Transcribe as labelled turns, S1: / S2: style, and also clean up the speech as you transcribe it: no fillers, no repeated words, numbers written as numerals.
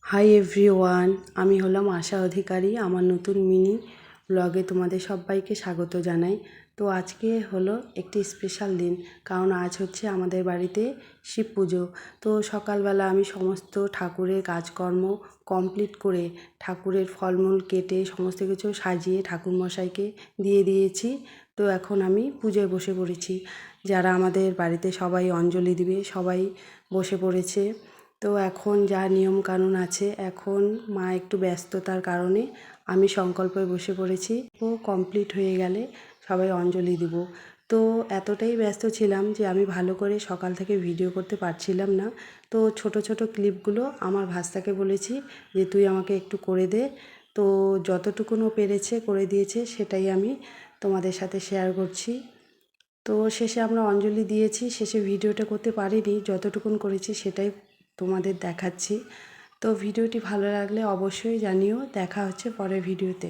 S1: Hi everyone, আমি হলাম আশা অধিকারী। আমার নতুন মিনি ব্লগে তোমাদের সবাইকে স্বাগত জানাই। তো আজকে হলো একটি স্পেশাল দিন, কারণ আজ হচ্ছে আমাদের বাড়িতে শিব পুজো। তো সকালবেলা আমি সমস্ত ঠাকুরের কাজকর্ম কমপ্লিট করে ঠাকুরের ফলমূল কেটে সমস্ত কিছু সাজিয়ে ঠাকুরমশাইকে দিয়ে দিয়েছি। তো এখন আমি পুজোয় বসে পড়েছি। যারা আমাদের বাড়িতে সবাই অঞ্জলি দিবে সবাই বসে পড়েছে। তো এখন যা নিয়মকানুন আছে, এখন মা একটু ব্যস্ততার কারণে আমি সংকল্পে বসে পড়েছি। ও কমপ্লিট হয়ে গেলে সবাই অঞ্জলি দিব। তো এতটাই ব্যস্ত ছিলাম যে আমি ভালো করে সকাল থেকে ভিডিও করতে পারছিলাম না। তো ছোট ছোট ক্লিপগুলো আমার ভাস্তাকে বলেছি যে তুই আমাকে একটু করে দে। তো যতটুকুনও পেরেছে করে দিয়েছে, সেটাই আমি তোমাদের সাথে শেয়ার করছি। তো শেষে আমরা অঞ্জলি দিয়েছি, শেষে ভিডিওটা করতে পারিনি, যতটুকুন করেছি সেটাই তোমাদের দেখাচ্ছি। তো ভিডিওটি ভালো লাগলে অবশ্যই জানিও। দেখা হচ্ছে পরের ভিডিওতে।